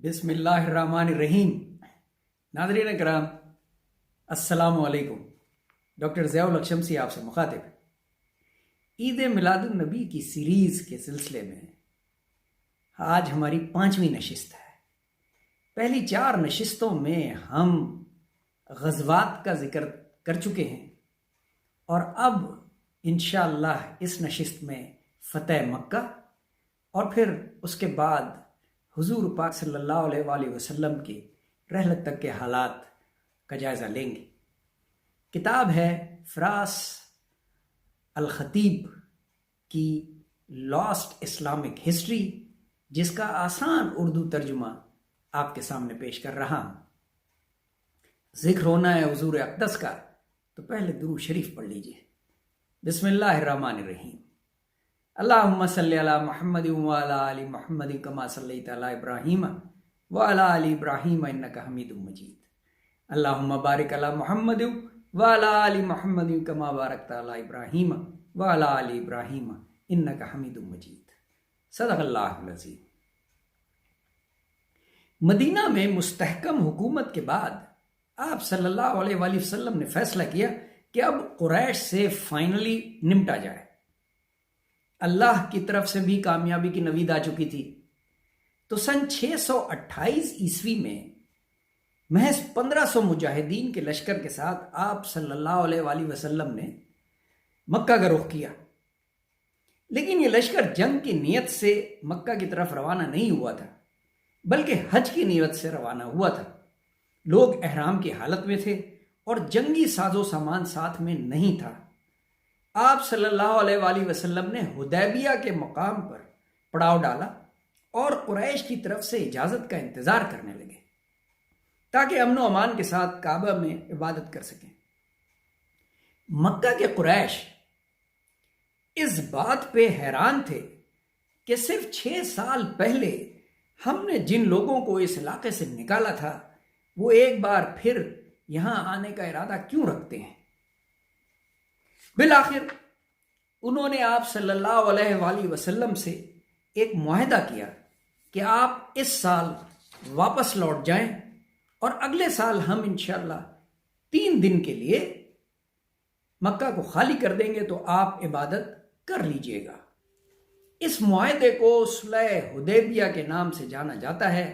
بسم اللہ الرحمن الرحیم۔ ناظرین کرام السلام علیکم۔ ڈاکٹر ضیاء الحق شمسی آپ سے مخاطب۔ عید میلاد النبی کی سیریز کے سلسلے میں آج ہماری 5ویں نشست ہے۔ پہلی 4 نشستوں میں ہم غزوات کا ذکر کر چکے ہیں اور اب انشاءاللہ اس نشست میں فتح مکہ اور پھر اس کے بعد حضور پاک صلی اللہ علیہ وآلہ وسلم کی رحلت تک کے حالات کا جائزہ لیں گے۔ کتاب ہے فراس الخطیب کی لاسٹ اسلامک ہسٹری، جس کا آسان اردو ترجمہ آپ کے سامنے پیش کر رہا ہوں۔ ذکر ہونا ہے حضور اقدس کا، تو پہلے درود شریف پڑھ لیجئے۔ بسم اللہ الرحمن الرحیم۔ اللہم صلی علی محمد وعلی آل محمد کما صلیت علی ابراہیم وعلی آل ابراہیم انک حمید مجید۔ اللہم بارک علی محمد وعلی آل محمد کما بارکت علی ابراہیم وعلی آل ابراہیم انک حمید مجید۔ صدق اللہ العظیم۔ مدینہ میں مستحکم حکومت کے بعد آپ صلی اللہ علیہ وآلہ وسلم نے فیصلہ کیا کہ اب قریش سے فائنلی نمٹا جائے۔ اللہ کی طرف سے بھی کامیابی کی نوید آ چکی تھی، تو سن 628 عیسوی میں محض 1500 مجاہدین کے لشکر کے ساتھ آپ صلی اللہ علیہ وآلہ وسلم نے مکہ کا رخ کیا۔ لیکن یہ لشکر جنگ کی نیت سے مکہ کی طرف روانہ نہیں ہوا تھا، بلکہ حج کی نیت سے روانہ ہوا تھا۔ لوگ احرام کی حالت میں تھے اور جنگی ساز و سامان ساتھ میں نہیں تھا۔ آپ صلی اللہ علیہ وآلہ وسلم نے حدیبیہ کے مقام پر پڑاؤ ڈالا اور قریش کی طرف سے اجازت کا انتظار کرنے لگے تاکہ امن و امان کے ساتھ کعبہ میں عبادت کر سکیں۔ مکہ کے قریش اس بات پہ حیران تھے کہ صرف 6 سال پہلے ہم نے جن لوگوں کو اس علاقے سے نکالا تھا وہ ایک بار پھر یہاں آنے کا ارادہ کیوں رکھتے ہیں۔ بالآخر انہوں نے آپ صلی اللہ علیہ وآلہ وسلم سے ایک معاہدہ کیا کہ آپ اس سال واپس لوٹ جائیں اور اگلے سال ہم انشاءاللہ 3 دن کے لیے مکہ کو خالی کر دیں گے، تو آپ عبادت کر لیجئے گا۔ اس معاہدے کو صلح حدیبیہ کے نام سے جانا جاتا ہے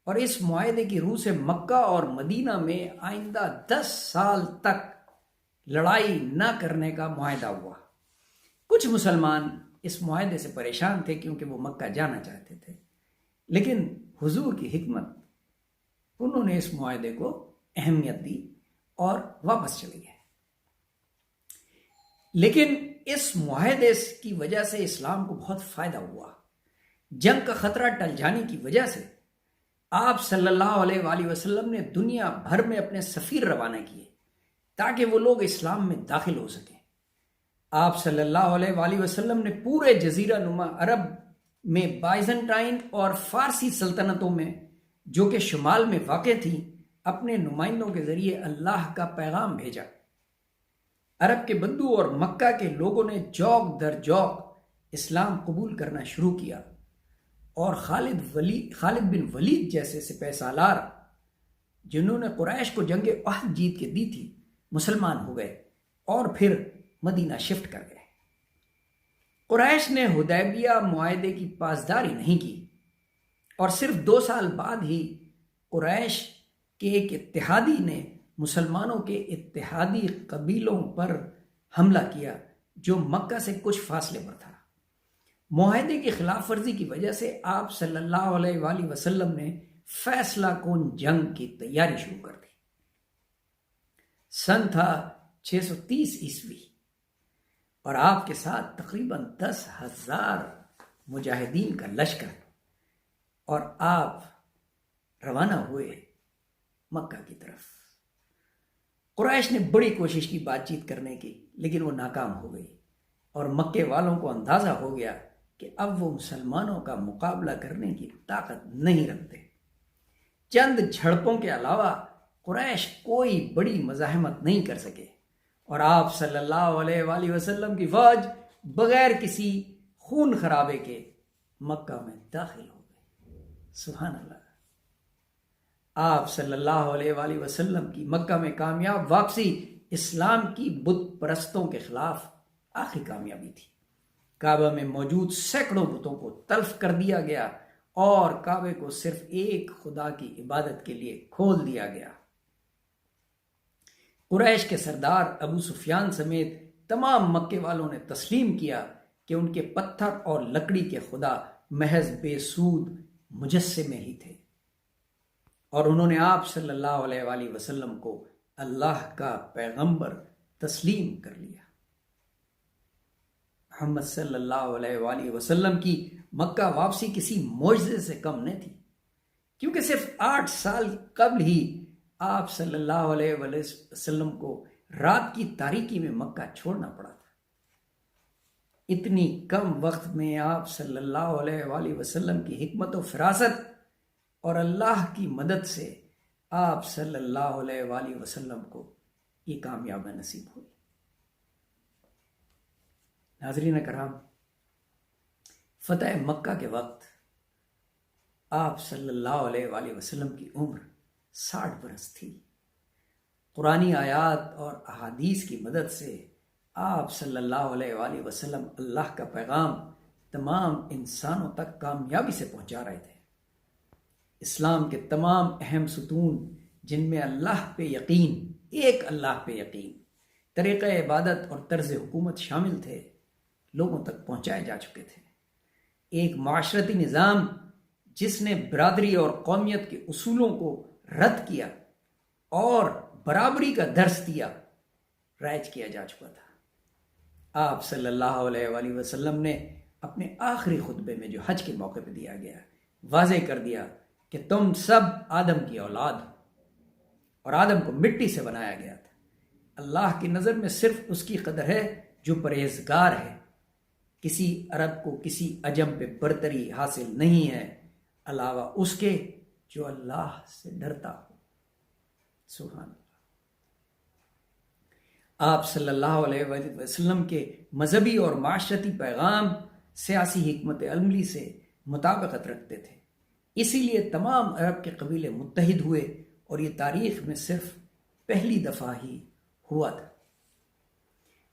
اور اس معاہدے کی روح سے مکہ اور مدینہ میں آئندہ 10 سال تک لڑائی نہ کرنے کا معاہدہ ہوا۔ کچھ مسلمان اس معاہدے سے پریشان تھے کیونکہ وہ مکہ جانا چاہتے تھے، لیکن حضور کی حکمت، انہوں نے اس معاہدے کو اہمیت دی اور واپس چلے گئے۔ لیکن اس معاہدے کی وجہ سے اسلام کو بہت فائدہ ہوا۔ جنگ کا خطرہ ٹل جانے کی وجہ سے آپ صلی اللہ علیہ وآلہ وسلم نے دنیا بھر میں اپنے سفیر روانہ کیے تاکہ وہ لوگ اسلام میں داخل ہو سکیں۔ آپ صلی اللہ علیہ وآلہ وسلم نے پورے جزیرہ نما عرب میں بائزنٹائن اور فارسی سلطنتوں میں جو کہ شمال میں واقع تھیں اپنے نمائندوں کے ذریعے اللہ کا پیغام بھیجا۔ عرب کے بندو اور مکہ کے لوگوں نے جوق در جوق اسلام قبول کرنا شروع کیا اور خالد بن ولید جیسے سپہ سالار جنہوں نے قریش کو جنگ احد جیت کے دی تھی مسلمان ہو گئے اور پھر مدینہ شفٹ کر گئے۔ قریش نے حدیبیہ معاہدے کی پاسداری نہیں کی اور صرف 2 سال بعد ہی قریش کے ایک اتحادی نے مسلمانوں کے اتحادی قبیلوں پر حملہ کیا جو مکہ سے کچھ فاصلے پر تھا۔ معاہدے کی خلاف ورزی کی وجہ سے آپ صلی اللہ علیہ وآلہ وسلم نے فیصلہ کن جنگ کی تیاری شروع کر دی۔ سن تھا 630 عیسوی اور آپ کے ساتھ تقریباً 10,000 مجاہدین کا لشکر، اور آپ روانہ ہوئے مکہ کی طرف۔ قریش نے بڑی کوشش کی بات چیت کرنے کی، لیکن وہ ناکام ہو گئی اور مکے والوں کو اندازہ ہو گیا کہ اب وہ مسلمانوں کا مقابلہ کرنے کی طاقت نہیں رکھتے۔ چند جھڑپوں کے علاوہ قریش کوئی بڑی مزاحمت نہیں کر سکے اور آپ صلی اللہ علیہ وآلہ وسلم کی فوج بغیر کسی خون خرابے کے مکہ میں داخل ہو گئی۔ سبحان اللہ۔ آپ صلی اللہ علیہ وآلہ وسلم کی مکہ میں کامیاب واپسی اسلام کی بت پرستوں کے خلاف آخری کامیابی تھی۔ کعبہ میں موجود سینکڑوں بتوں کو تلف کر دیا گیا اور کعبے کو صرف ایک خدا کی عبادت کے لیے کھول دیا گیا۔ قریش کے سردار ابو سفیان سمیت تمام مکے والوں نے تسلیم کیا کہ ان کے پتھر اور لکڑی کے خدا محض بے سود مجسمے ہی تھے، اور انہوں نے آپ صلی اللہ علیہ وآلہ وسلم کو اللہ کا پیغمبر تسلیم کر لیا۔ محمد صلی اللہ علیہ وآلہ وسلم کی مکہ واپسی کسی معجزے سے کم نہ تھی، کیونکہ صرف 8 سال قبل ہی آپ صلی اللہ علیہ وآلہ وسلم کو رات کی تاریکی میں مکہ چھوڑنا پڑا تھا۔ اتنی کم وقت میں آپ صلی اللہ علیہ وآلہ وسلم کی حکمت و فراست اور اللہ کی مدد سے آپ صلی اللہ علیہ وآلہ وسلم کو یہ کامیابی نصیب ہوئی۔ ناظرین کرام، فتح مکہ کے وقت آپ صلی اللہ علیہ وآلہ وسلم کی عمر 60 برس تھی۔ قرآنی آیات اور احادیث کی مدد سے آپ صلی اللہ علیہ وآلہ وسلم اللہ کا پیغام تمام انسانوں تک کامیابی سے پہنچا رہے تھے۔ اسلام کے تمام اہم ستون، جن میں اللہ پہ یقین، ایک اللہ پہ یقین، طریقہ عبادت اور طرز حکومت شامل تھے، لوگوں تک پہنچائے جا چکے تھے۔ ایک معاشرتی نظام جس نے برادری اور قومیت کے اصولوں کو رد کیا اور برابری کا درس دیا، رائج کیا جا چکا تھا۔ آپ صلی اللہ علیہ وآلہ وسلم نے اپنے آخری خطبے میں جو حج کے موقع پہ دیا گیا، واضح کر دیا کہ تم سب آدم کی اولاد ہو، اور آدم کو مٹی سے بنایا گیا تھا۔ اللہ کی نظر میں صرف اس کی قدر ہے جو پرہیزگار ہے۔ کسی عرب کو کسی عجم پہ برتری حاصل نہیں ہے علاوہ اس کے جو اللہ سے ڈرتا ہو۔ سبحان اللہ۔ آپ صلی اللہ علیہ وآلہ وسلم کے مذہبی اور معاشرتی پیغام سیاسی حکمت عملی سے مطابقت رکھتے تھے، اسی لیے تمام عرب کے قبیلے متحد ہوئے، اور یہ تاریخ میں صرف پہلی دفعہ ہی ہوا تھا۔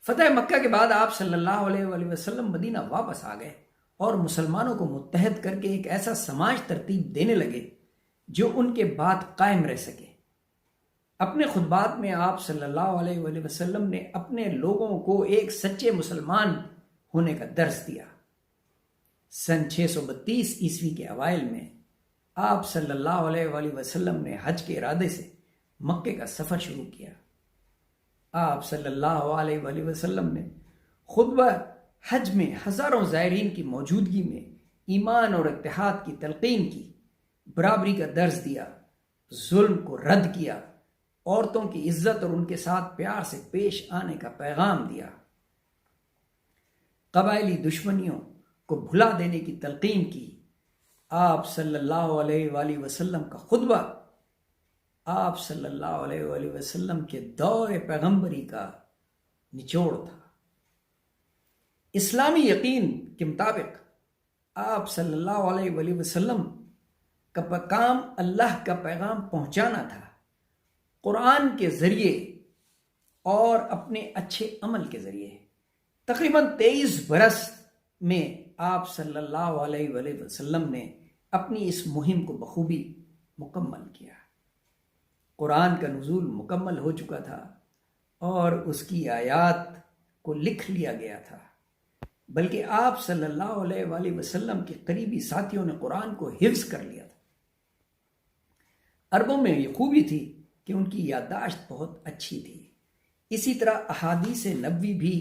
فتح مکہ کے بعد آپ صلی اللہ علیہ وآلہ وسلم مدینہ واپس آ گئے اور مسلمانوں کو متحد کر کے ایک ایسا سماج ترتیب دینے لگے جو ان کے بعد قائم رہ سکے۔ اپنے خطبات میں آپ صلی اللہ علیہ وآلہ وسلم نے اپنے لوگوں کو ایک سچے مسلمان ہونے کا درس دیا۔ سن 632 عیسوی کے اوائل میں آپ صلی اللہ علیہ وآلہ وسلم نے حج کے ارادے سے مکے کا سفر شروع کیا۔ آپ صلی اللہ علیہ وآلہ وسلم نے خطبہ حج میں ہزاروں زائرین کی موجودگی میں ایمان اور اتحاد کی تلقین کی، برابری کا درس دیا، ظلم کو رد کیا، عورتوں کی عزت اور ان کے ساتھ پیار سے پیش آنے کا پیغام دیا، قبائلی دشمنیوں کو بھلا دینے کی تلقین کی۔ آپ صلی اللہ علیہ وآلہ وسلم کا خطبہ آپ صلی اللہ علیہ وآلہ وسلم کے دور پیغمبری کا نچوڑ تھا۔ اسلامی یقین کے مطابق آپ صلی اللہ علیہ وآلہ وسلم کا کام اللہ کا پیغام پہنچانا تھا، قرآن کے ذریعے اور اپنے اچھے عمل کے ذریعے۔ تقریباً 23 برس میں آپ صلی اللہ علیہ وآلہ وسلم نے اپنی اس مہم کو بخوبی مکمل کیا۔ قرآن کا نزول مکمل ہو چکا تھا اور اس کی آیات کو لکھ لیا گیا تھا، بلکہ آپ صلی اللہ علیہ وآلہ وسلم کے قریبی ساتھیوں نے قرآن کو حفظ کر لیا تھا۔ عربوں میں یہ خوبی تھی کہ ان کی یادداشت بہت اچھی تھی، اسی طرح احادیث نبوی بھی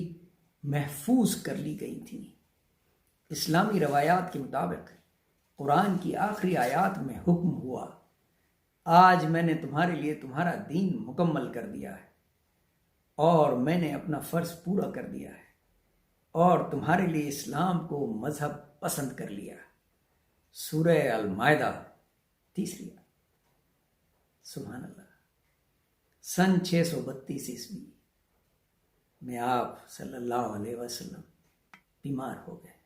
محفوظ کر لی گئی تھیں۔ اسلامی روایات کے مطابق قرآن کی آخری آیات میں حکم ہوا، آج میں نے تمہارے لیے تمہارا دین مکمل کر دیا ہے، اور میں نے اپنا فرض پورا کر دیا ہے، اور تمہارے لیے اسلام کو مذہب پسند کر لیا۔ سورہ المائدہ 3 آیت۔ سبحان اللہ۔ سن 632 عیسوی میں آپ صلی اللہ علیہ وسلم بیمار ہو گئے۔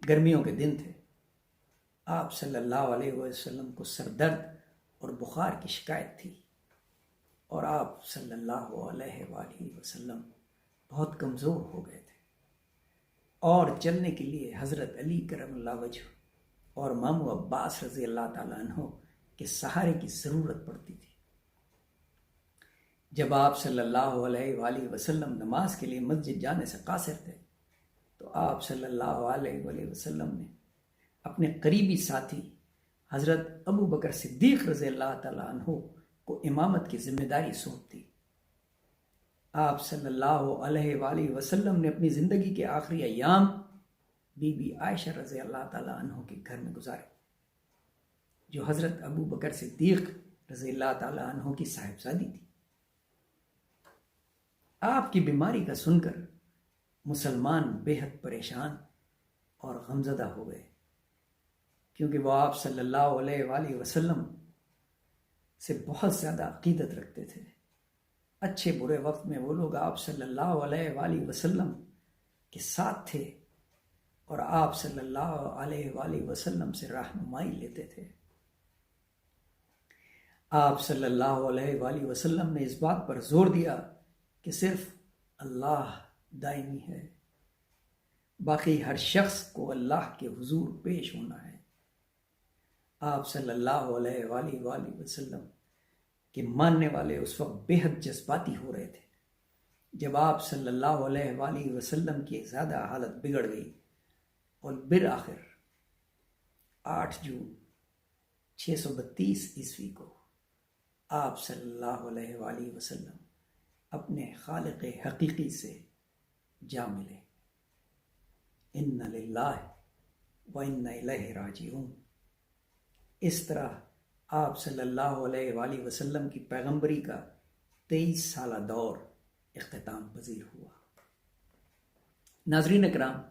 گرمیوں کے دن تھے۔ آپ صلی اللہ علیہ وسلم کو سر درد اور بخار کی شکایت تھی، اور آپ صلی اللہ علیہ وآلہ وسلم بہت کمزور ہو گئے تھے، اور چلنے کے لیے حضرت علی کرم اللہ وجہ اور مامو عباس رضی اللہ تعالیٰ عنہ کے سہارے کی ضرورت پڑتی تھی۔ جب آپ صلی اللہ علیہ وآلہ وسلم نماز کے لیے مسجد جانے سے قاصر تھے تو آپ صلی اللہ علیہ وآلہ وسلم نے اپنے قریبی ساتھی حضرت ابو بکر صدیق رضی اللہ تعالیٰ عنہ کو امامت کی ذمہ داری سونپ دی۔ آپ صلی اللہ علیہ وآلہ وسلم نے اپنی زندگی کے آخری ایام بی بی عائشہ رضی اللہ تعالیٰ عنہ کے گھر میں گزارے، جو حضرت ابو بکر صدیق رضی اللہ تعالیٰ عنہ کی صاحبزادی تھی۔ آپ کی بیماری کا سن کر مسلمان بے حد پریشان اور غمزدہ ہو گئے، کیونکہ وہ آپ صلی اللہ علیہ وآلہ وسلم سے بہت زیادہ عقیدت رکھتے تھے۔ اچھے برے وقت میں وہ لوگ آپ صلی اللہ علیہ وآلہ وسلم کے ساتھ تھے اور آپ صلی اللہ علیہ وآلہ وسلم سے رہنمائی لیتے تھے۔ آپ صلی اللہ علیہ وآلہ وسلم نے اس بات پر زور دیا کہ صرف اللہ دائمی ہے، باقی ہر شخص کو اللہ کے حضور پیش ہونا ہے۔ آپ صلی اللہ علیہ وآلہ وسلم کے ماننے والے اس وقت بے حد جذباتی ہو رہے تھے جب آپ صلی اللہ علیہ وآلہ وسلم کی زیادہ حالت بگڑ گئی، اور بالآخر 8 جون 632 عیسوی کو آپ صلی اللہ علیہ وآلہ وسلم اپنے خالق حقیقی سے جا ملے۔ ان للہ و انا الیہ راجعون۔ اس طرح آپ صلی اللہ علیہ وآلہ وسلم کی پیغمبری کا 23 سالہ دور اختتام پذیر ہوا۔ ناظرین اکرام،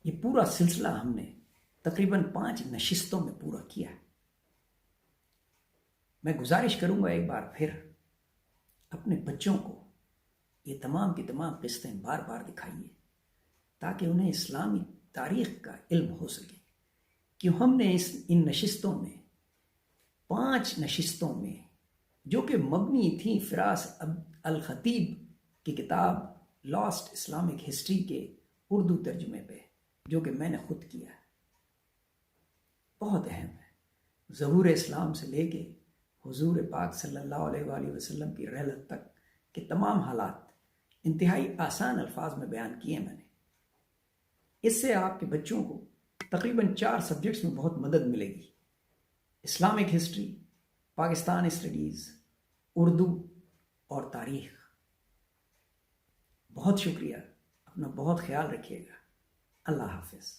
یہ پورا سلسلہ ہم نے تقریباً 5 نشستوں میں پورا کیا ہے۔ میں گزارش کروں گا ایک بار پھر اپنے بچوں کو یہ تمام کی تمام قسطیں بار بار دکھائیے تاکہ انہیں اسلامی تاریخ کا علم ہو سکے، کہ ہم نے ان نشستوں میں 5 نشستوں میں جو کہ مبنی تھیں فراس الخطیب کی کتاب لاسٹ اسلامک ہسٹری کے اردو ترجمے پہ، جو کہ میں نے خود کیا ہے، بہت اہم ہے۔ ظہور اسلام سے لے کے حضور پاک صلی اللہ علیہ وآلہ وسلم کی رحلت تک کے تمام حالات انتہائی آسان الفاظ میں بیان کیے میں نے۔ اس سے آپ کے بچوں کو تقریباً 4 سبجیکٹس میں بہت مدد ملے گی: Islamic history, Pakistan studies, Urdu اور تاریخ۔ بہت شکریہ، اپنا بہت خیال رکھیے گا۔ اللہ حافظ۔